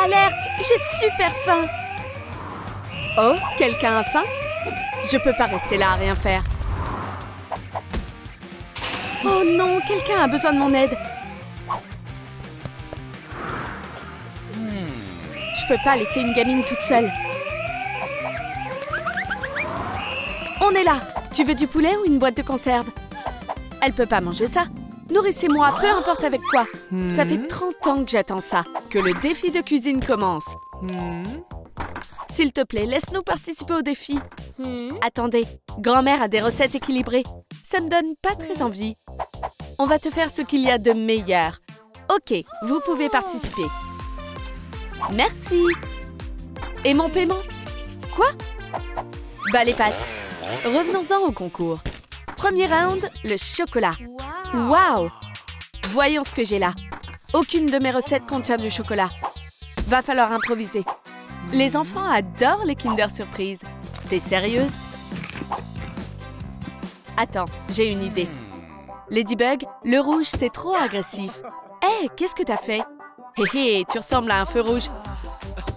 Alerte! J'ai super faim! Oh, quelqu'un a faim? Je peux pas rester là à rien faire. Oh non, quelqu'un a besoin de mon aide. Je peux pas laisser une gamine toute seule. On est là! Tu veux du poulet ou une boîte de conserve? Elle peut pas manger ça. Nourrissez-moi, peu importe avec quoi. Ça fait 30 ans que j'attends ça. Que le défi de cuisine commence. S'il te plaît, laisse-nous participer au défi. Attendez, grand-mère a des recettes équilibrées. Ça me donne pas très envie. On va te faire ce qu'il y a de meilleur. Ok, vous pouvez participer. Merci. Et mon paiement? Quoi? Bah les pâtes. Revenons-en au concours. Premier round, le chocolat. Waouh! Voyons ce que j'ai là. Aucune de mes recettes contient du chocolat. Va falloir improviser. Les enfants adorent les Kinder Surprise. T'es sérieuse? Attends, j'ai une idée. Ladybug, le rouge, c'est trop agressif. Hé, qu'est-ce que t'as fait? Hé hé, tu ressembles à un feu rouge.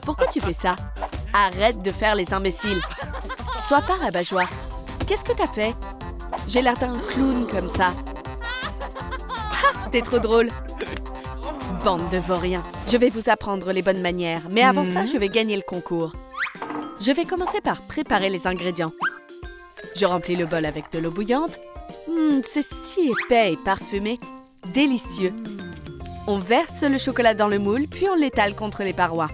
Pourquoi tu fais ça? Arrête de faire les imbéciles. Sois pas rabat-joie. Qu'est-ce que t'as fait? J'ai l'air d'un clown comme ça. Ah, t'es trop drôle. Bande de vauriens. Je vais vous apprendre les bonnes manières, mais avant ça, je vais gagner le concours. Je vais commencer par préparer les ingrédients. Je remplis le bol avec de l'eau bouillante. C'est si épais et parfumé. Délicieux. On verse le chocolat dans le moule, puis on l'étale contre les parois.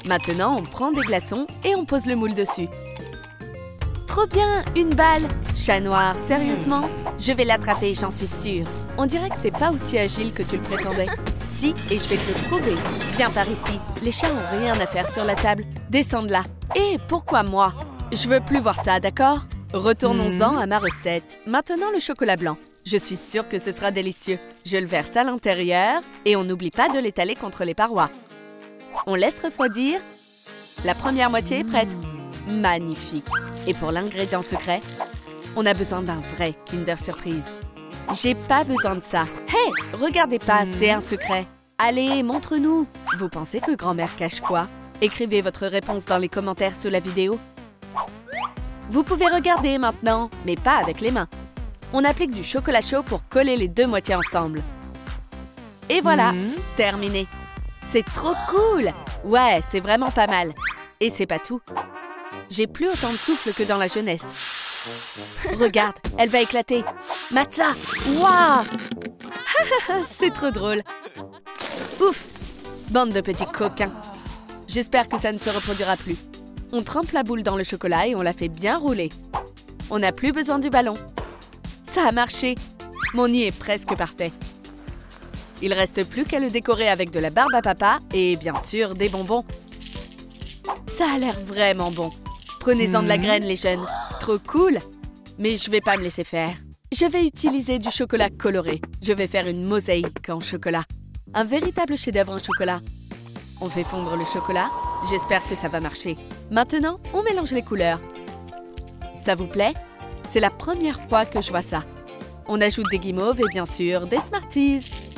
Maintenant, on prend des glaçons et on pose le moule dessus. Trop bien, une balle! Chat noir, sérieusement? Je vais l'attraper, j'en suis sûre. On dirait que t'es pas aussi agile que tu le prétendais. Si, et je vais te le prouver. Viens par ici. Les chats ont rien à faire sur la table. Descends de là. Et pourquoi moi? Je veux plus voir ça, d'accord? Retournons-en à ma recette. Maintenant, le chocolat blanc. Je suis sûre que ce sera délicieux. Je le verse à l'intérieur et on n'oublie pas de l'étaler contre les parois. On laisse refroidir. La première moitié est prête. Magnifique. Et pour l'ingrédient secret, on a besoin d'un vrai Kinder Surprise. J'ai pas besoin de ça. Hé, regardez pas, c'est un secret. Allez, montre-nous. Vous pensez que grand-mère cache quoi? Écrivez votre réponse dans les commentaires sous la vidéo. Vous pouvez regarder maintenant, mais pas avec les mains. On applique du chocolat chaud pour coller les deux moitiés ensemble. Et voilà, terminé. C'est trop cool! Ouais, c'est vraiment pas mal. Et c'est pas tout. J'ai plus autant de souffle que dans la jeunesse. Regarde, elle va éclater. Matza! Waouh! C'est trop drôle. Ouf! Bande de petits coquins. J'espère que ça ne se reproduira plus. On trempe la boule dans le chocolat et on la fait bien rouler. On n'a plus besoin du ballon. Ça a marché. Mon nid est presque parfait. Il reste plus qu'à le décorer avec de la barbe à papa et bien sûr des bonbons. Ça a l'air vraiment bon. Prenez-en de la graine, les jeunes. Trop cool. Mais je vais pas me laisser faire. Je vais utiliser du chocolat coloré. Je vais faire une mosaïque en chocolat. Un véritable chef-d'œuvre en chocolat. On fait fondre le chocolat. J'espère que ça va marcher. Maintenant, on mélange les couleurs. Ça vous plaît? C'est la première fois que je vois ça. On ajoute des guimauves et bien sûr des Smarties.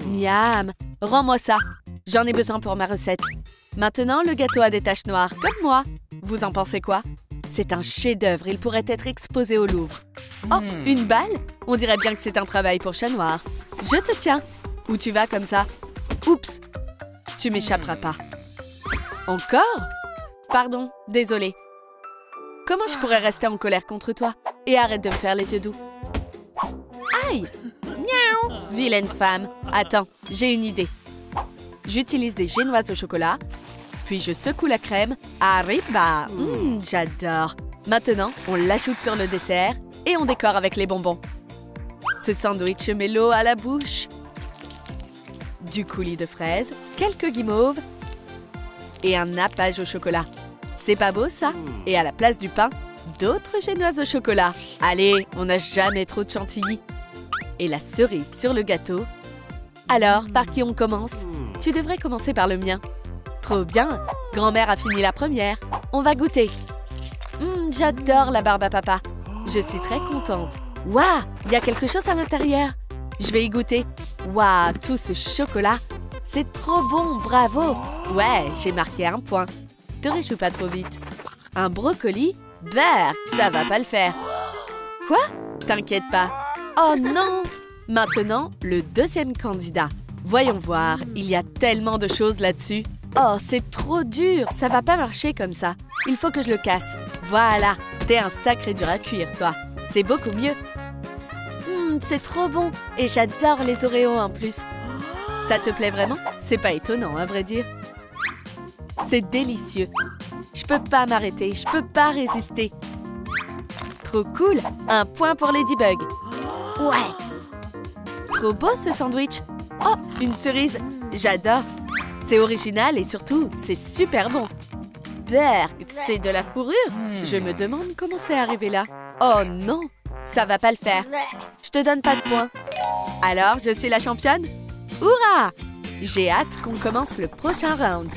Miam! Rends-moi ça. J'en ai besoin pour ma recette. Maintenant, le gâteau a des taches noires, comme moi. Vous en pensez quoi? C'est un chef-d'œuvre. Il pourrait être exposé au Louvre. Oh, une balle? On dirait bien que c'est un travail pour chat noir. Je te tiens. Où tu vas comme ça? Oups! Tu m'échapperas pas. Encore? Pardon, désolée. Comment je pourrais rester en colère contre toi? Et arrête de me faire les yeux doux. Aïe! Miaou! Vilaine femme. Attends, j'ai une idée. J'utilise des génoises au chocolat, puis je secoue la crème. Arriba! J'adore! Maintenant, on l'ajoute sur le dessert et on décore avec les bonbons. Ce sandwich met l'eau à la bouche. Du coulis de fraises, quelques guimauves et un nappage au chocolat. C'est pas beau, ça? Et à la place du pain, d'autres génoises au chocolat. Allez, on n'a jamais trop de chantilly. Et la cerise sur le gâteau. Alors, par qui on commence? Tu devrais commencer par le mien. Trop bien! Grand-mère a fini la première. On va goûter. J'adore la barbe à papa. Je suis très contente. Waouh! Il y a quelque chose à l'intérieur. Je vais y goûter. Waouh! Tout ce chocolat. C'est trop bon, bravo! Ouais, j'ai marqué un point. Te réjouis pas trop vite. Un brocoli? Berk, ça va pas le faire. Quoi? T'inquiète pas. Oh non! Maintenant, le deuxième candidat. Voyons voir, il y a tellement de choses là-dessus. Oh, c'est trop dur, ça va pas marcher comme ça. Il faut que je le casse. Voilà, t'es un sacré dur à cuire, toi. C'est beaucoup mieux. C'est trop bon et j'adore les Oreos en plus. Ça te plaît vraiment? C'est pas étonnant, à vrai dire. C'est délicieux. Je peux pas m'arrêter, je peux pas résister. Trop cool! Un point pour Ladybug. Ouais! Trop beau ce sandwich. Oh, une cerise. J'adore. C'est original et surtout, c'est super bon. Berk, c'est de la fourrure? Je me demande comment c'est arrivé là. Oh non, ça va pas le faire. Je te donne pas de points. Alors, je suis la championne? Hurrah! J'ai hâte qu'on commence le prochain round.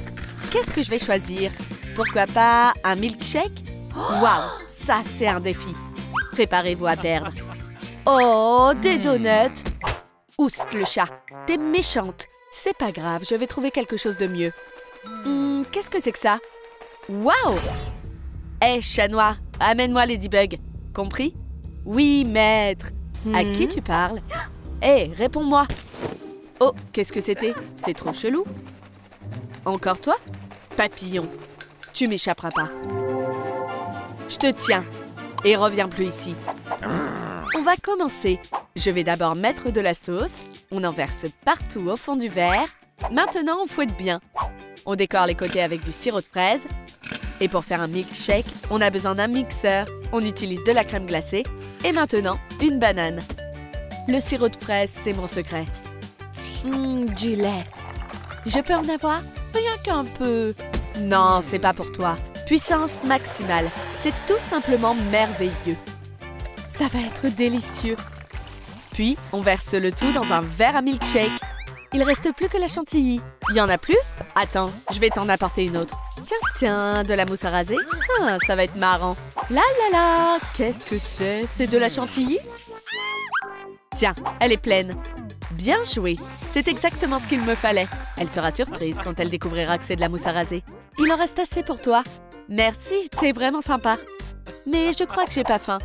Qu'est-ce que je vais choisir? Pourquoi pas un milkshake? Waouh, ça c'est un défi. Préparez-vous à perdre. Oh, des donuts! Oust le chat, t'es méchante. C'est pas grave, je vais trouver quelque chose de mieux. Qu'est-ce que c'est que ça? Waouh! Hé, chat noir, amène-moi Ladybug. Compris? Oui, maître. À qui tu parles? Hé, réponds-moi. Oh, qu'est-ce que c'était? C'est trop chelou. Encore toi? Papillon. Tu m'échapperas pas. Je te tiens. Et reviens plus ici. On va commencer. Je vais d'abord mettre de la sauce. On en verse partout au fond du verre. Maintenant, on fouette bien. On décore les côtés avec du sirop de fraise. Et pour faire un milkshake, on a besoin d'un mixeur. On utilise de la crème glacée. Et maintenant, une banane. Le sirop de fraise, c'est mon secret. Du lait. Je peux en avoir? Rien qu'un peu. Non, c'est pas pour toi. Puissance maximale. C'est tout simplement merveilleux. Ça va être délicieux. Puis, on verse le tout dans un verre à milkshake. Il reste plus que la chantilly. Il y en a plus? Attends, je vais t'en apporter une autre. Tiens, de la mousse à raser. Ah, ça va être marrant. La la la, qu'est-ce que c'est? C'est de la chantilly? Tiens, elle est pleine. Bien joué. C'est exactement ce qu'il me fallait. Elle sera surprise quand elle découvrira que c'est de la mousse à raser. Il en reste assez pour toi. Merci, t'es vraiment sympa. Mais je crois que j'ai pas faim.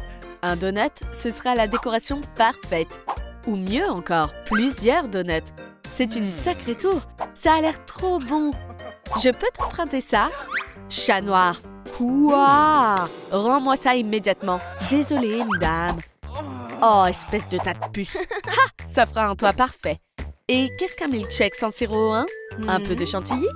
Un donut, ce sera la décoration parfaite. Ou mieux encore, plusieurs donuts. C'est une sacrée tour. Ça a l'air trop bon. Je peux t'emprunter ça? Chat noir. Quoi? Rends-moi ça immédiatement. Désolée, madame. Oh, espèce de tas de puce. Ha! Ça fera un toit parfait. Et qu'est-ce qu'un milkshake sans sirop, hein? Un peu de chantilly?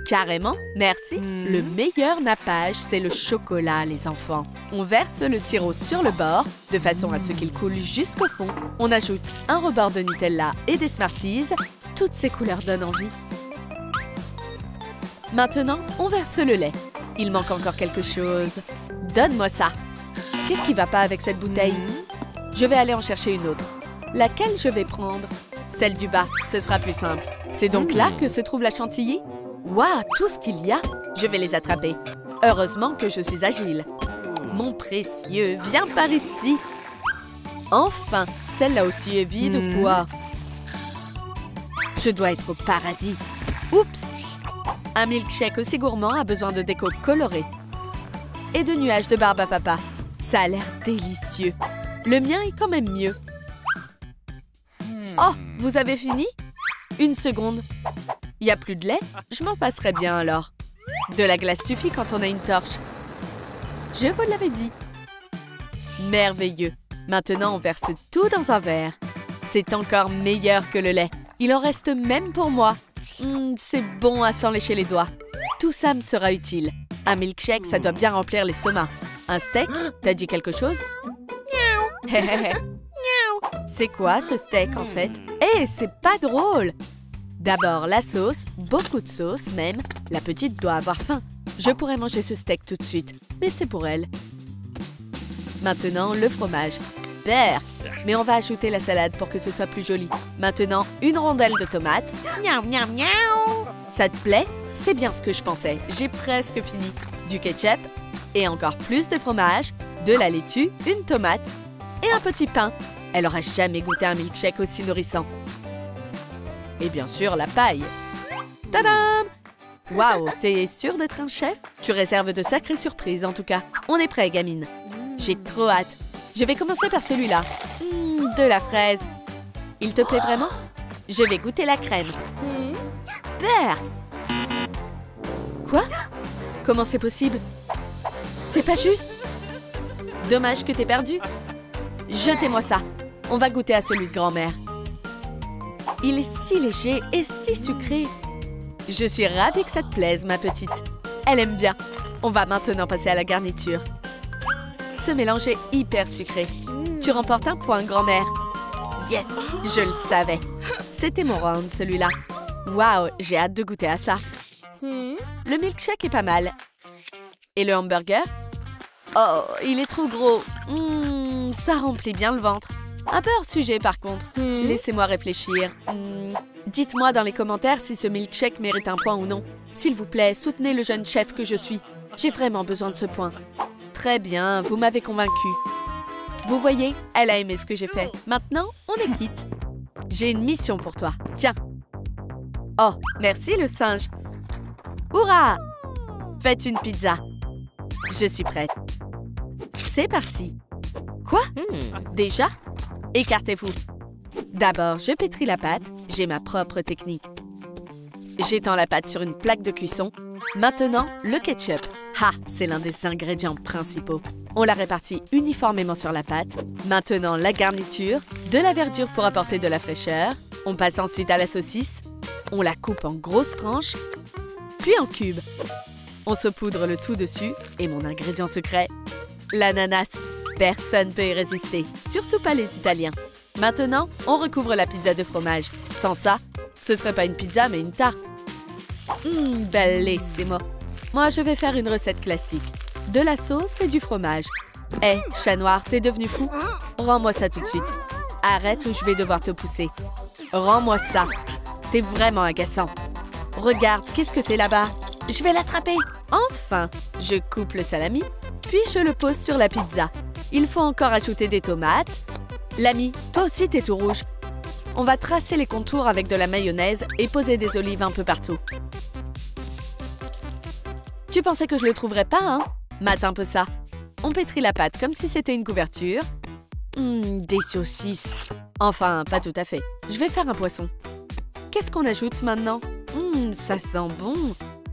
Carrément, merci. Le meilleur nappage, c'est le chocolat, les enfants. On verse le sirop sur le bord, de façon à ce qu'il coule jusqu'au fond. On ajoute un rebord de Nutella et des Smarties. Toutes ces couleurs donnent envie. Maintenant, on verse le lait. Il manque encore quelque chose. Donne-moi ça. Qu'est-ce qui va pas avec cette bouteille? Je vais aller en chercher une autre. Laquelle je vais prendre? Celle du bas, ce sera plus simple. C'est donc là que se trouve la chantilly? Waouh, tout ce qu'il y a! Je vais les attraper. Heureusement que je suis agile. Mon précieux, viens par ici. Enfin, celle-là aussi est vide ou quoi? Je dois être au paradis. Oups! Un milkshake aussi gourmand a besoin de déco colorée. Et de nuages de barbe à papa. Ça a l'air délicieux. Le mien est quand même mieux. Oh, vous avez fini? Une seconde. Il n'y a plus de lait? Je m'en passerai bien alors. De la glace suffit quand on a une torche. Je vous l'avais dit. Merveilleux. Maintenant, on verse tout dans un verre. C'est encore meilleur que le lait. Il en reste même pour moi. C'est bon à s'en lécher les doigts. Tout ça me sera utile. Un milkshake, ça doit bien remplir l'estomac. Un steak? T'as dit quelque chose? Miaou. C'est quoi ce steak en fait? Hé, c'est pas drôle! D'abord la sauce, beaucoup de sauce même. La petite doit avoir faim. Je pourrais manger ce steak tout de suite, mais c'est pour elle. Maintenant, le fromage. Berk! Mais on va ajouter la salade pour que ce soit plus joli. Maintenant, une rondelle de tomate. Miaou, miaou, miaou! Ça te plaît? C'est bien ce que je pensais. J'ai presque fini. Du ketchup et encore plus de fromage, de la laitue, une tomate et un petit pain. Elle aura jamais goûté un milkshake aussi nourrissant. Et bien sûr, la paille. Tadam! Waouh, t'es sûre d'être un chef? Tu réserves de sacrées surprises, en tout cas. On est prêt, gamine. J'ai trop hâte. Je vais commencer par celui-là. De la fraise. Il te plaît vraiment? Je vais goûter la crème. Père! Quoi? Comment c'est possible? C'est pas juste? Dommage que t'aies perdu. Jetez-moi ça. On va goûter à celui de grand-mère. Il est si léger et si sucré. Je suis ravie que ça te plaise, ma petite. Elle aime bien. On va maintenant passer à la garniture. Ce mélange est hyper sucré. Tu remportes un point, grand-mère. Yes! Je le savais. C'était mon round, celui-là. Waouh, j'ai hâte de goûter à ça. Le milkshake est pas mal. Et le hamburger? Oh, il est trop gros. Ça remplit bien le ventre. Un peu hors sujet, par contre. Laissez-moi réfléchir. Dites-moi dans les commentaires si ce milkshake mérite un point ou non. S'il vous plaît, soutenez le jeune chef que je suis. J'ai vraiment besoin de ce point. Très bien, vous m'avez convaincu. Vous voyez, elle a aimé ce que j'ai fait. Maintenant, on est quitte. J'ai une mission pour toi. Tiens. Oh, merci le singe. Hourra! Faites une pizza. Je suis prête. C'est parti. Quoi? Déjà? Écartez-vous. D'abord, je pétris la pâte. J'ai ma propre technique. J'étends la pâte sur une plaque de cuisson. Maintenant, le ketchup. Ah, c'est l'un des ingrédients principaux. On la répartit uniformément sur la pâte. Maintenant, la garniture, de la verdure pour apporter de la fraîcheur. On passe ensuite à la saucisse. On la coupe en grosses tranches, puis en cubes. On saupoudre le tout dessus et mon ingrédient secret, l'ananas. Personne ne peut y résister, surtout pas les Italiens. Maintenant, on recouvre la pizza de fromage. Sans ça, ce serait pas une pizza, mais une tarte. Bellissimo. Moi, je vais faire une recette classique. De la sauce et du fromage. Hé, chat noir, t'es devenu fou? Rends-moi ça tout de suite. Arrête ou je vais devoir te pousser. Rends-moi ça. T'es vraiment agaçant. Regarde, qu'est-ce que c'est là-bas? Je vais l'attraper. Enfin, je coupe le salami, puis je le pose sur la pizza. Il faut encore ajouter des tomates. L'ami, toi aussi t'es tout rouge. On va tracer les contours avec de la mayonnaise et poser des olives un peu partout. Tu pensais que je le trouverais pas, hein? Mate un peu ça. On pétrit la pâte comme si c'était une couverture. Des saucisses. Enfin, pas tout à fait. Je vais faire un poisson. Qu'est-ce qu'on ajoute maintenant? Ça sent bon.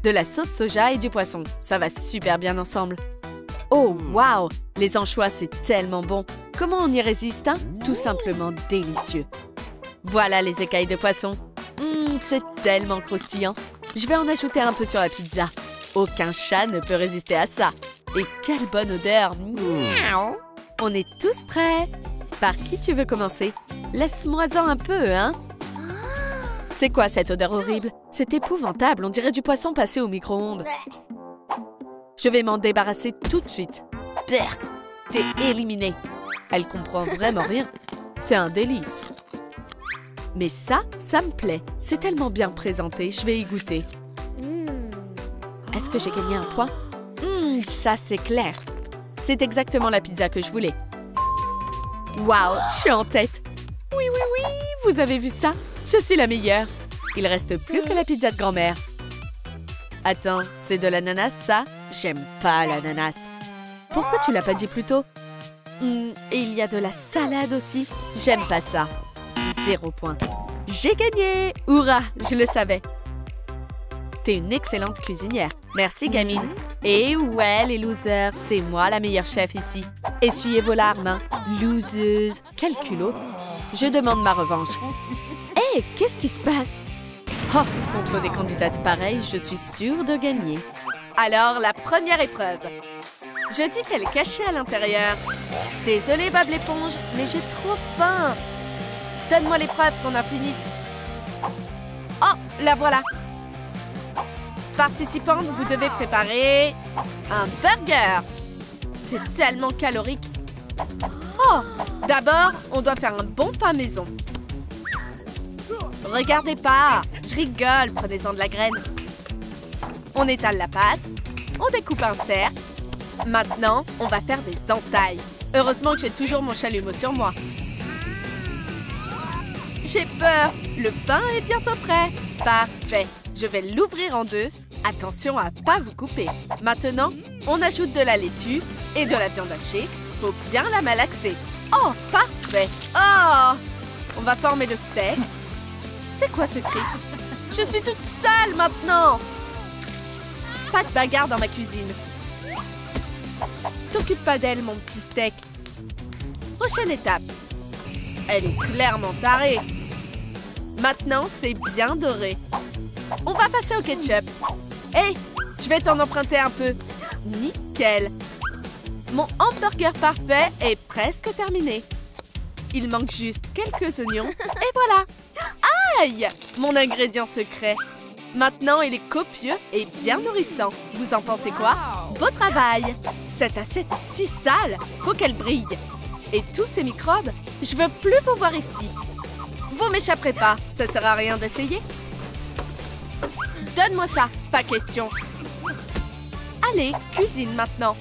De la sauce soja et du poisson. Ça va super bien ensemble. Oh, waouh! Les anchois, c'est tellement bon. Comment on y résiste, hein? Tout simplement délicieux. Voilà les écailles de poisson. C'est tellement croustillant. Je vais en ajouter un peu sur la pizza. Aucun chat ne peut résister à ça. Et quelle bonne odeur! Miaou! On est tous prêts. Par qui tu veux commencer? Laisse-moi-en un peu, hein? C'est quoi cette odeur horrible? C'est épouvantable, on dirait du poisson passé au micro-ondes. Je vais m'en débarrasser tout de suite. Berk, t'es éliminée. Elle comprend vraiment rien. C'est un délice. Mais ça me plaît. C'est tellement bien présenté, je vais y goûter. Est-ce que j'ai gagné un point? Ça c'est clair. C'est exactement la pizza que je voulais. Waouh, je suis en tête. Oui, vous avez vu ça? Je suis la meilleure. Il reste plus que la pizza de grand-mère. Attends, c'est de l'ananas, ça? J'aime pas l'ananas. Pourquoi tu l'as pas dit plus tôt? Et il y a de la salade aussi. J'aime pas ça. 0 point. J'ai gagné! Hourra, je le savais. T'es une excellente cuisinière. Merci, gamine. Et ouais, les losers, c'est moi la meilleure chef ici. Essuyez vos larmes, hein. Loseuse. Quel culot. Je demande ma revanche. Hé, qu'est-ce qui se passe? Oh, contre des candidates pareilles, je suis sûre de gagner. Alors, la première épreuve. Je dis qu'elle est cachée à l'intérieur. Désolée, Bob l'éponge, mais j'ai trop faim. Donne-moi l'épreuve qu'on en finisse. Oh, la voilà. Participantes, vous devez préparer un burger. C'est tellement calorique. Oh, d'abord, on doit faire un bon pain maison. Regardez pas, je rigole, prenez-en de la graine. On étale la pâte, on découpe un cercle. Maintenant, on va faire des entailles. Heureusement que j'ai toujours mon chalumeau sur moi. J'ai peur. Le pain est bientôt prêt. Parfait. Je vais l'ouvrir en deux. Attention à pas vous couper. Maintenant, on ajoute de la laitue et de la viande hachée. Faut bien la malaxer. Oh, parfait. Oh, on va former le steak. C'est quoi ce cri? Je suis toute sale maintenant. Pas de bagarre dans ma cuisine. T'occupe pas d'elle, mon petit steak. Prochaine étape. Elle est clairement tarée. Maintenant, c'est bien doré. On va passer au ketchup. Hé, je vais t'en emprunter un peu. Nickel. Mon hamburger parfait est presque terminé. Il manque juste quelques oignons et voilà. Aïe! Mon ingrédient secret. Maintenant, il est copieux et bien nourrissant. Vous en pensez quoi? Beau travail! Cette assiette est si sale, faut qu'elle brille. Et tous ces microbes, je veux plus vous voir ici. Vous m'échapperez pas, ça sert à rien d'essayer. Donne-moi ça, pas question. Allez, cuisine maintenant.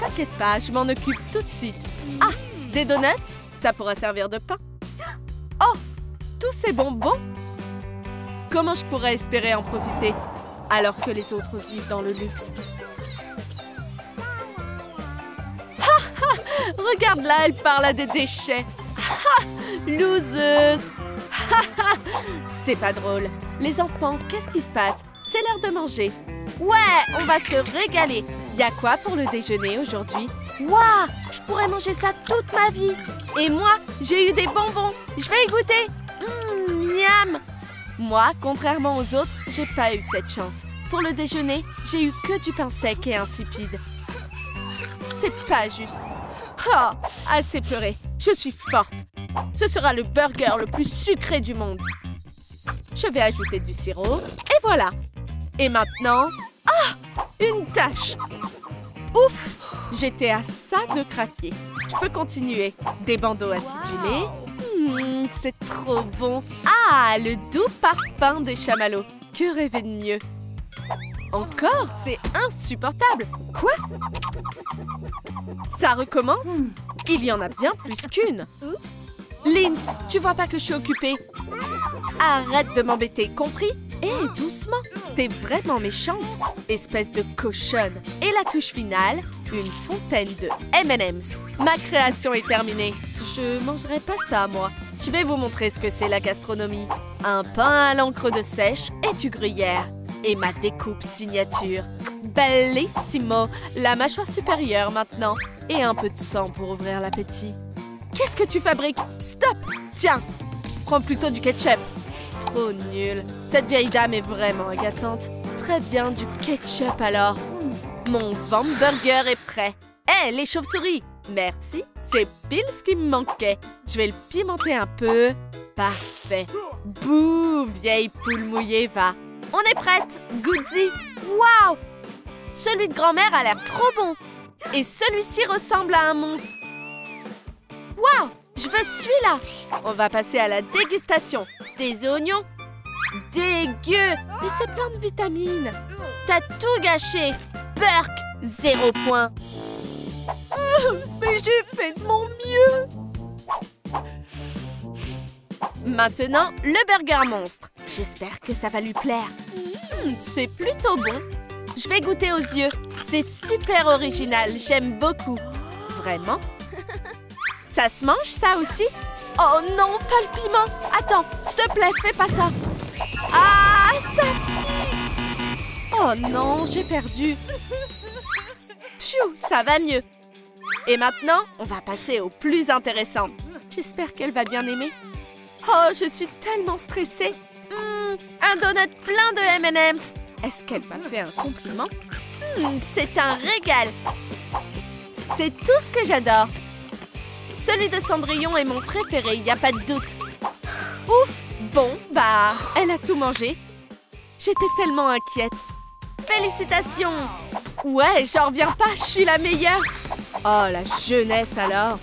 T'inquiète pas, je m'en occupe tout de suite. Ah, des donuts? Ça pourra servir de pain. Oh, tous ces bonbons? Comment je pourrais espérer en profiter alors que les autres vivent dans le luxe? Regarde là, elle parle à des déchets. Loseuse. C'est pas drôle. Les enfants, qu'est-ce qui se passe? C'est l'heure de manger. Ouais, on va se régaler. Y a quoi pour le déjeuner aujourd'hui? Waouh, je pourrais manger ça toute ma vie. Et moi, j'ai eu des bonbons. Je vais y goûter. Miam. Moi, contrairement aux autres, j'ai pas eu cette chance. Pour le déjeuner, j'ai eu que du pain sec et insipide. C'est pas juste. Oh, assez pleuré. Je suis forte. Ce sera le burger le plus sucré du monde. Je vais ajouter du sirop. Et voilà. Et maintenant... Ah! Une tache. Ouf! J'étais à ça de craquer. Je peux continuer. Des bandeaux acidulés. C'est trop bon. Ah! Le doux parfum des chamallows. Que rêver de mieux? Encore? C'est insupportable. Quoi? Ça recommence? Il y en a bien plus qu'une. Linz, tu vois pas que je suis occupée? Arrête de m'embêter, compris? Hé, doucement. T'es vraiment méchante, espèce de cochonne. Et la touche finale, une fontaine de M&M's. Ma création est terminée. Je mangerai pas ça, moi. Je vais vous montrer ce que c'est la gastronomie. Un pain à l'encre de sèche et du gruyère. Et ma découpe signature. Bellissimo! La mâchoire supérieure maintenant. Et un peu de sang pour ouvrir l'appétit. Qu'est-ce que tu fabriques? Stop! Tiens! Prends plutôt du ketchup. Trop nul. Cette vieille dame est vraiment agaçante. Très bien, du ketchup alors. Mon hamburger est prêt. Hé, les chauves-souris! Merci, c'est pile ce qui me manquait. Je vais le pimenter un peu. Parfait. Bouh, vieille poule mouillée, va. On est prête! Goody! Waouh! Celui de grand-mère a l'air trop bon. Et celui-ci ressemble à un monstre. Waouh! Je veux celui-là! On va passer à la dégustation. Des oignons? Dégueu! Mais c'est plein de vitamines. T'as tout gâché. Burk! 0 point. Mais j'ai fait de mon mieux. Maintenant, le burger monstre. J'espère que ça va lui plaire. C'est plutôt bon. Je vais goûter aux yeux. C'est super original. J'aime beaucoup. Vraiment? Ça se mange, ça aussi? Oh non, pas le piment. Attends, s'il te plaît, fais pas ça. Ah, ça pique. Oh non, j'ai perdu. Pfiou, ça va mieux. Et maintenant, on va passer au plus intéressant. J'espère qu'elle va bien aimer. Oh, je suis tellement stressée. Un donut plein de M&M's. Est-ce qu'elle m'a fait un compliment? C'est un régal. C'est tout ce que j'adore. Celui de Cendrillon est mon préféré, il n'y a pas de doute. Ouf! Bon, bah, elle a tout mangé. J'étais tellement inquiète. Félicitations! Ouais, j'en reviens pas, je suis la meilleure. Oh, la jeunesse alors.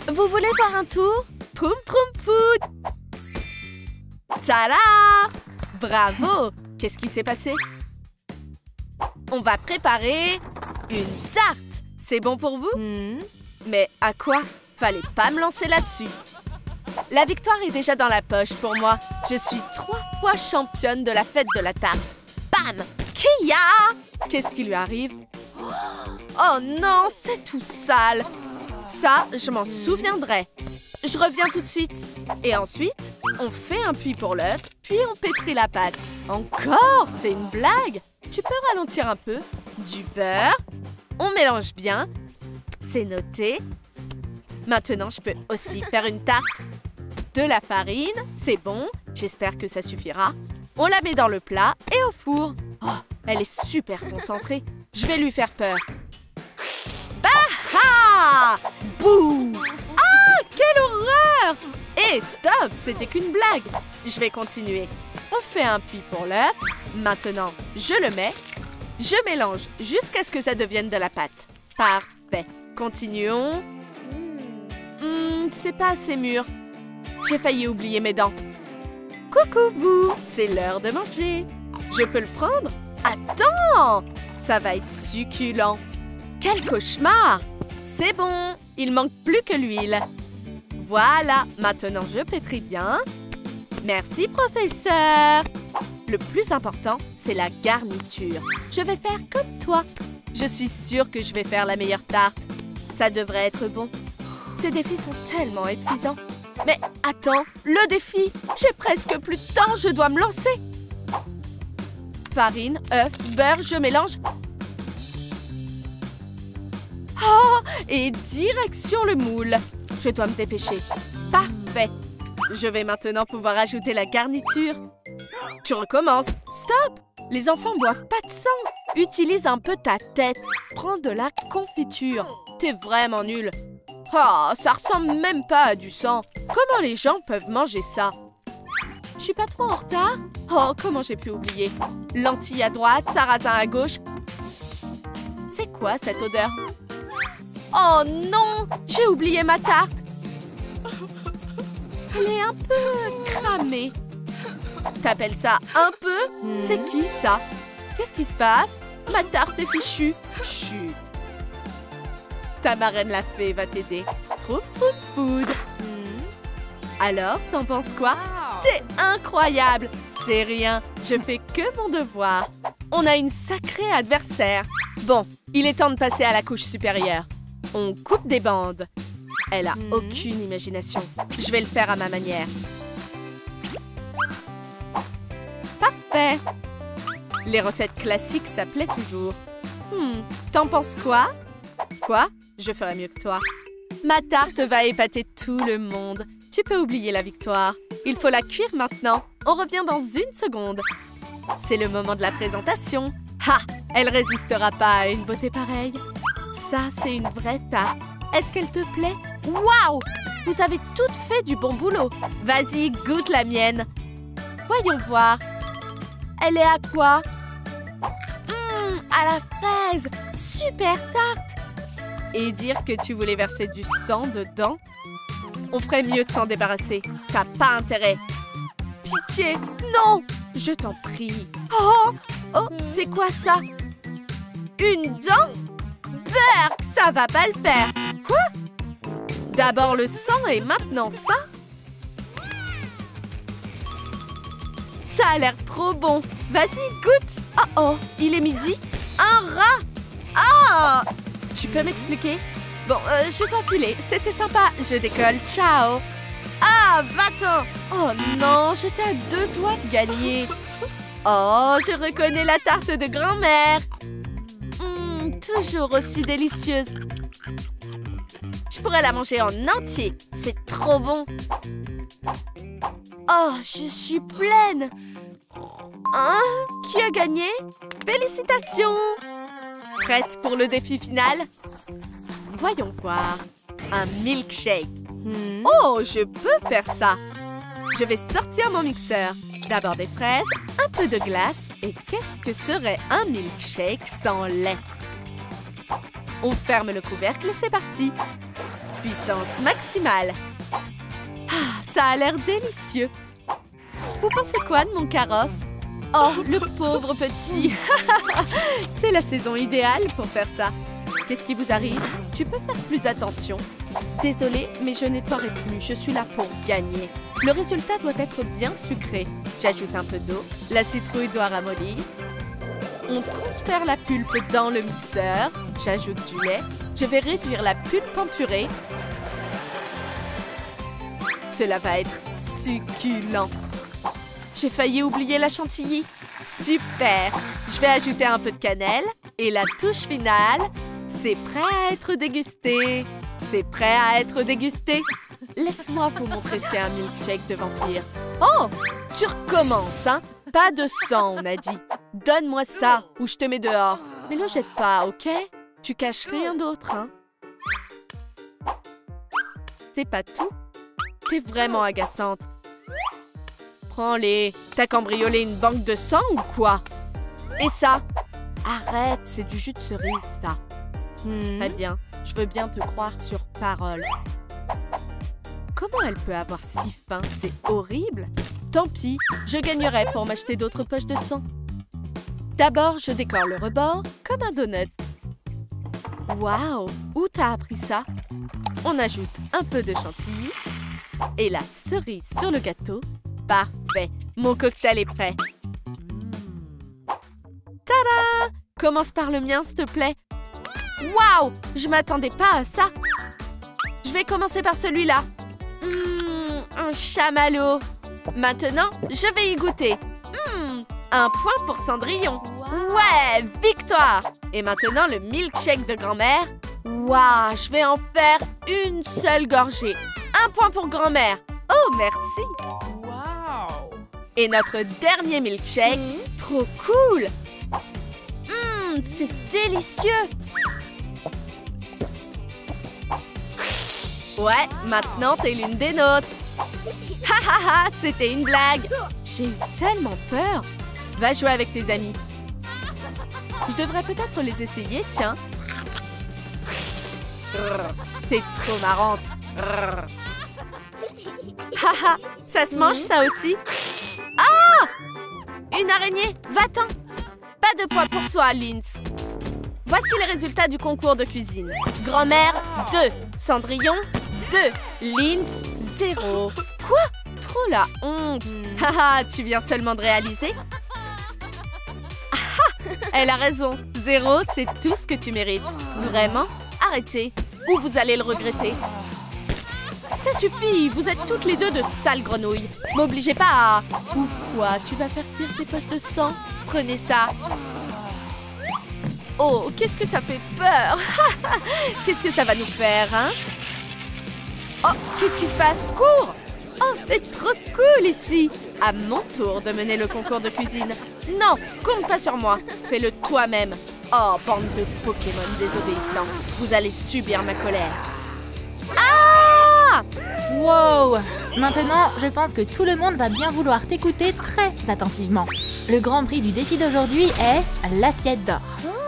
Vous voulez voir un tour? Troum Troum Food! Tada! Bravo! Qu'est-ce qui s'est passé? On va préparer une tarte. C'est bon pour vous? Mais à quoi? Fallait pas me lancer là-dessus. La victoire est déjà dans la poche pour moi. Je suis 3 fois championne de la fête de la tarte. Bam! Kia! Qu'est-ce qui lui arrive? Oh non, c'est tout sale. Ça, je m'en souviendrai. Je reviens tout de suite. Et ensuite, on fait un puits pour l'œuf, puis on pétrit la pâte. Encore? C'est une blague? Tu peux ralentir un peu? Du beurre. On mélange bien. C'est noté. Maintenant, je peux aussi faire une tarte. De la farine, c'est bon. J'espère que ça suffira. On la met dans le plat et au four. Oh, elle est super concentrée. Je vais lui faire peur. Bah-ha! Bouh! Ah, quelle horreur! Hé, stop! C'était qu'une blague. Je vais continuer. On fait un puits pour l'œuf. Maintenant, je le mets. Je mélange jusqu'à ce que ça devienne de la pâte. Parfait. Continuons. C'est pas assez mûr. J'ai failli oublier mes dents. Coucou vous! C'est l'heure de manger. Je peux le prendre? Attends! Ça va être succulent. Quel cauchemar! C'est bon, il manque plus que l'huile. Voilà, maintenant je pétris bien. Merci, professeur. Le plus important, c'est la garniture. Je vais faire comme toi. Je suis sûre que je vais faire la meilleure tarte. Ça devrait être bon. Ces défis sont tellement épuisants. Mais attends, le défi! J'ai presque plus de temps, je dois me lancer. Farine, œuf, beurre, je mélange. Oh! Et direction le moule. Je dois me dépêcher. Parfait. Je vais maintenant pouvoir ajouter la garniture. Tu recommences. Stop! Les enfants boivent pas de sang. Utilise un peu ta tête. Prends de la confiture. T'es vraiment nul. Oh, ça ressemble même pas à du sang. Comment les gens peuvent manger ça? Je suis pas trop en retard? Oh, comment j'ai pu oublier? Lentilles à droite, sarrasin à gauche. C'est quoi cette odeur? Oh non! J'ai oublié ma tarte. Elle est un peu cramée. T'appelles ça un peu? C'est qui ça? Qu'est-ce qui se passe? Ma tarte est fichue. Chut. Ta marraine la fée va t'aider. Trop food. Alors, t'en penses quoi? T'es incroyable. C'est rien, je fais que mon devoir. On a une sacrée adversaire. Bon, il est temps de passer à la couche supérieure. On coupe des bandes. Elle a aucune imagination. Je vais le faire à ma manière. Parfait. Les recettes classiques, ça plaît toujours. T'en penses quoi? Quoi? Je ferai mieux que toi. Ma tarte va épater tout le monde. Tu peux oublier la victoire. Il faut la cuire maintenant. On revient dans une seconde. C'est le moment de la présentation. Ha! Elle résistera pas à une beauté pareille. Ça, c'est une vraie tarte. Est-ce qu'elle te plaît? Waouh! Vous avez toutes fait du bon boulot. Vas-y, goûte la mienne. Voyons voir. Elle est à quoi? À la fraise. Super tarte. Et dire que tu voulais verser du sang dedans? On ferait mieux de s'en débarrasser. T'as pas intérêt. Pitié, non! Je t'en prie. Oh, c'est quoi ça? Une dent? Berk, ça va pas le faire. Quoi? D'abord le sang et maintenant ça? Ça a l'air trop bon. Vas-y, goûte. Oh, il est midi. Un rat. Ah! Tu peux m'expliquer? Bon, je dois filer. C'était sympa. Je décolle. Ciao. Ah, va-t'en. Oh non, j'étais à 2 doigts de gagner. Oh, je reconnais la tarte de grand-mère. Toujours aussi délicieuse. Je pourrais la manger en entier. C'est trop bon. Oh, je suis pleine. Hein? Qui a gagné? Félicitations! Prête pour le défi final? Voyons voir. Un milkshake. Oh, je peux faire ça. Je vais sortir mon mixeur. D'abord des fraises, un peu de glace. Et qu'est-ce que serait un milkshake sans lait? On ferme le couvercle, c'est parti. Puissance maximale. Ah, ça a l'air délicieux. Vous pensez quoi de mon carrosse? Oh, le pauvre petit. C'est la saison idéale pour faire ça. Qu'est-ce qui vous arrive? Tu peux faire plus attention. Désolée, mais je nettoierai plus. Je suis là pour gagner. Le résultat doit être bien sucré. J'ajoute un peu d'eau. La citrouille doit ramollir. On transfère la pulpe dans le mixeur. J'ajoute du lait. Je vais réduire la pulpe en purée. Cela va être succulent. J'ai failli oublier la chantilly. Super! Je vais ajouter un peu de cannelle. Et la touche finale, c'est prêt à être dégusté. C'est prêt à être dégusté. Laisse-moi vous montrer ce qu'est un milkshake de vampire. Oh! Tu recommences, hein? Pas de sang, on a dit. Donne-moi ça ou je te mets dehors. Mais le jette pas, ok? Tu caches rien d'autre, hein? C'est pas tout? T'es vraiment agaçante. Prends-les. T'as cambriolé une banque de sang ou quoi? Et ça? Arrête, c'est du jus de cerise, ça. Très bien, je veux bien te croire sur parole. Comment elle peut avoir si faim? C'est horrible. Tant pis, je gagnerai pour m'acheter d'autres poches de sang. D'abord, je décore le rebord comme un donut. Waouh! Où t'as appris ça? On ajoute un peu de chantilly et la cerise sur le gâteau. Parfait! Mon cocktail est prêt. Tada! Commence par le mien, s'il te plaît. Waouh! Je m'attendais pas à ça. Je vais commencer par celui-là. Un chamallow. Maintenant, je vais y goûter. Un point pour Cendrillon. Ouais, victoire! Et maintenant, le milkshake de grand-mère. Waouh, je vais en faire une seule gorgée. Un point pour grand-mère. Oh, merci. Wow! Et notre dernier milkshake. Trop cool! C'est délicieux! Ouais, maintenant t'es l'une des nôtres. Ha ha ha, c'était une blague. J'ai eu tellement peur. Va jouer avec tes amis. Je devrais peut-être les essayer, tiens. T'es trop marrante. Haha, ça se mange ça aussi? Ah! Une araignée, va-t'en. Pas de poids pour toi, Linz. Voici les résultats du concours de cuisine. Grand-mère, 2. Cendrillon, 2. Linz, 0. Quoi? Trop la honte. Haha, tu viens seulement de réaliser? Ah, elle a raison. 0, c'est tout ce que tu mérites. Vraiment? Arrêtez, ou vous allez le regretter. Ça suffit, vous êtes toutes les deux de sales grenouilles. M'obligez pas à... Ou quoi? Tu vas faire cuire tes poches de sang? Prenez ça. Oh, qu'est-ce que ça fait peur. Qu'est-ce que ça va nous faire, hein? Oh, qu'est-ce qui se passe? Cours! Oh, c'est trop cool ici. À mon tour de mener le concours de cuisine. Non, compte pas sur moi. Fais-le toi-même. Oh, bande de Pokémon désobéissants. Vous allez subir ma colère. Ah! Wow! Maintenant, je pense que tout le monde va bien vouloir t'écouter très attentivement. Le grand prix du défi d'aujourd'hui est l'assiette d'or.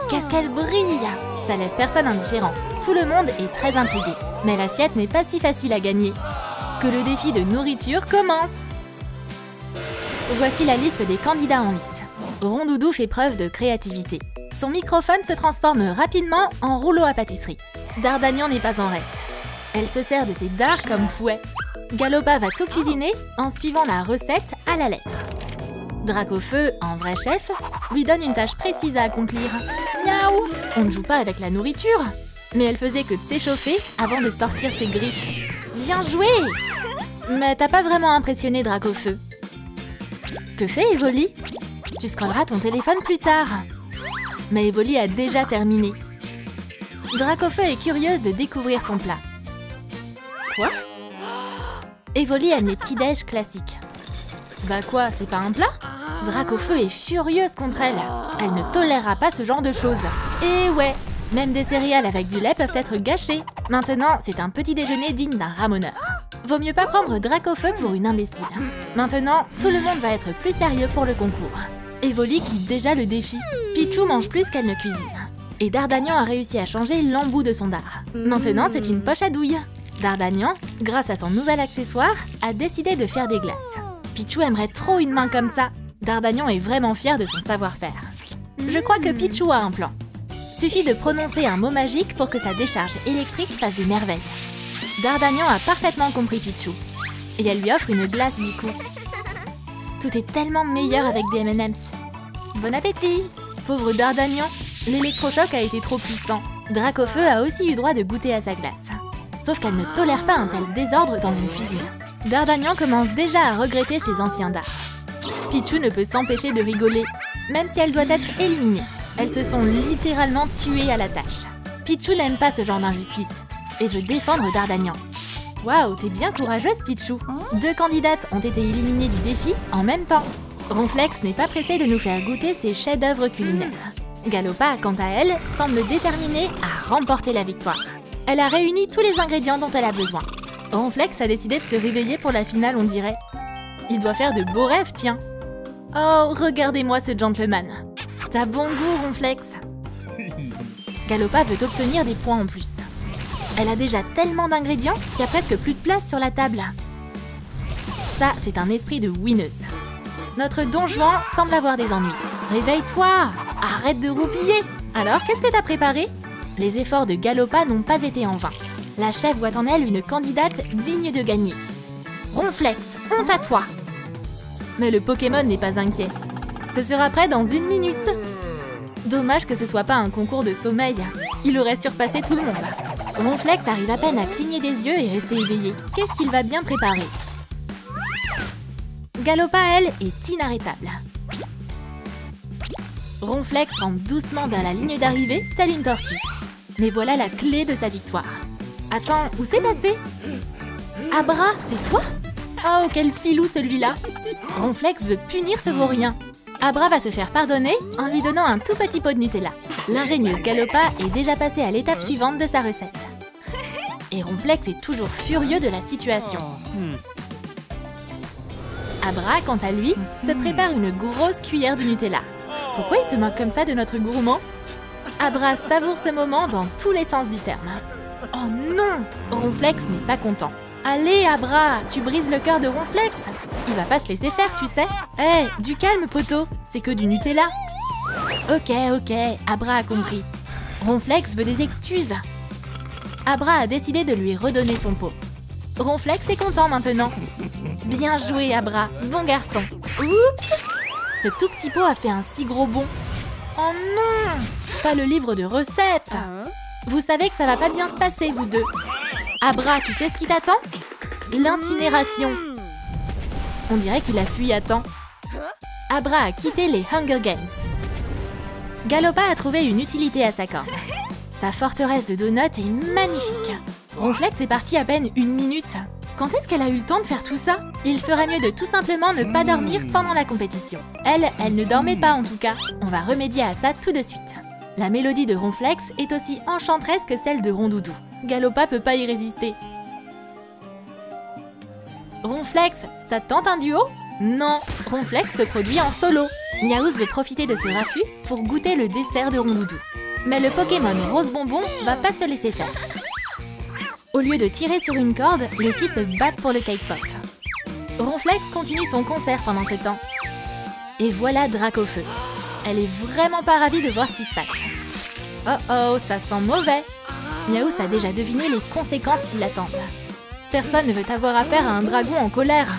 Qu'est-ce qu'elle brille! Ça laisse personne indifférent. Tout le monde est très intrigué. Mais l'assiette n'est pas si facile à gagner. Que le défi de nourriture commence! Voici la liste des candidats en lice. Rondoudou fait preuve de créativité. Son microphone se transforme rapidement en rouleau à pâtisserie. Dardagnan n'est pas en reste. Elle se sert de ses dards comme fouet. Galopa va tout cuisiner en suivant la recette à la lettre. Dracofeu, en vrai chef, lui donne une tâche précise à accomplir. Miaou! On ne joue pas avec la nourriture, mais elle faisait que de s'échauffer avant de sortir ses griffes. Bien joué! Mais t'as pas vraiment impressionné Dracofeu. Que fait Evoli? Tu scrolleras ton téléphone plus tard. Mais Evoli a déjà terminé. Dracofeu est curieuse de découvrir son plat. Quoi? Evoli aime les petits-déj classiques. Bah quoi, c'est pas un plat? Dracofeu est furieuse contre elle. Elle ne tolérera pas ce genre de choses. Et ouais, même des céréales avec du lait peuvent être gâchées. Maintenant, c'est un petit déjeuner digne d'un ramoneur. Vaut mieux pas prendre Dracofeu pour une imbécile. Maintenant, tout le monde va être plus sérieux pour le concours. Evoli quitte déjà le défi. Pichou mange plus qu'elle ne cuisine. Et Dardagnan a réussi à changer l'embout de son dard. Maintenant, c'est une poche à douille. Dardagnan, grâce à son nouvel accessoire, a décidé de faire des glaces. Pichou aimerait trop une main comme ça. Dardagnan est vraiment fier de son savoir-faire. Je crois que Pichou a un plan. Suffit de prononcer un mot magique pour que sa décharge électrique fasse des merveilles. Dardagnan a parfaitement compris Pichou. Et elle lui offre une glace du coup. Tout est tellement meilleur avec des M&M's. Bon appétit! Pauvre Dardagnan, l'électrochoc a été trop puissant. Dracofeu a aussi eu droit de goûter à sa glace. Sauf qu'elle ne tolère pas un tel désordre dans une cuisine. Dardagnan commence déjà à regretter ses anciens dards. Pichou ne peut s'empêcher de rigoler, même si elle doit être éliminée. Elles se sont littéralement tuées à la tâche. Pichou n'aime pas ce genre d'injustice et veut défendre Dardagnan. Waouh, t'es bien courageuse, Pichou. 2 candidates ont été éliminées du défi en même temps. Ronflex n'est pas pressée de nous faire goûter ses chefs-d'œuvre culinaires. Galopa, quant à elle, semble déterminée à remporter la victoire. Elle a réuni tous les ingrédients dont elle a besoin. Ronflex a décidé de se réveiller pour la finale, on dirait. Il doit faire de beaux rêves, tiens. Oh, regardez-moi ce gentleman. T'as bon goût, Ronflex. Galopa veut obtenir des points en plus. Elle a déjà tellement d'ingrédients qu'il n'y a presque plus de place sur la table. Ça, c'est un esprit de winneuse. Notre Don Juan semble avoir des ennuis. Réveille-toi! Arrête de roupiller! Alors, qu'est-ce que t'as préparé? Les efforts de Galopa n'ont pas été en vain. La chef voit en elle une candidate digne de gagner. Ronflex, honte à toi! Mais le Pokémon n'est pas inquiet. Ce sera prêt dans 1 minute. Dommage que ce soit pas un concours de sommeil. Il aurait surpassé tout le monde. Ronflex arrive à peine à cligner des yeux et rester éveillé. Qu'est-ce qu'il va bien préparer? Galopa, elle, est inarrêtable. Ronflex rentre doucement vers la ligne d'arrivée, telle une tortue. Mais voilà la clé de sa victoire. Attends, où c'est passé? Abra, c'est toi? Oh, quel filou celui-là! Ronflex veut punir ce vaurien. Abra va se faire pardonner en lui donnant un tout petit pot de Nutella. L'ingénieuse Galopa est déjà passée à l'étape suivante de sa recette. Et Ronflex est toujours furieux de la situation. Abra, quant à lui, se prépare une grosse cuillère de Nutella. Pourquoi il se moque comme ça de notre gourmand? Abra savoure ce moment dans tous les sens du terme. Oh non! Ronflex n'est pas content. Allez, Abra, tu brises le cœur de Ronflex. Il va pas se laisser faire, tu sais. Hé, du calme, poteau. C'est que du Nutella. Ok, Abra a compris. Ronflex veut des excuses. Abra a décidé de lui redonner son pot. Ronflex est content maintenant. Bien joué, Abra. Bon garçon. Oups! Ce tout petit pot a fait un si gros bond. Oh non! Pas le livre de recettes. Vous savez que ça va pas bien se passer, vous deux. Abra, tu sais ce qui t'attend? L'incinération. On dirait qu'il a fui à temps. Abra a quitté les Hunger Games. Galopa a trouvé une utilité à sa corne. Sa forteresse de donuts est magnifique. Ronflex est parti à peine 1 minute. Quand est-ce qu'elle a eu le temps de faire tout ça? Il ferait mieux de tout simplement ne pas dormir pendant la compétition. Elle ne dormait pas en tout cas. On va remédier à ça tout de suite. La mélodie de Ronflex est aussi enchanteresse que celle de Rondoudou. Galopa peut pas y résister. Ronflex, ça te tente un duo? Non, Ronflex se produit en solo. Miaouz veut profiter de ce raffut pour goûter le dessert de Rondoudou. Mais le Pokémon Rose Bonbon va pas se laisser faire. Au lieu de tirer sur une corde, les filles se battent pour le cake pop. Ronflex continue son concert pendant ce temps. Et voilà Dracofeu. Elle est vraiment pas ravie de voir ce qui se passe. Oh oh, ça sent mauvais. Miaouz a déjà deviné les conséquences qui l'attendent. Personne ne veut avoir affaire à un dragon en colère.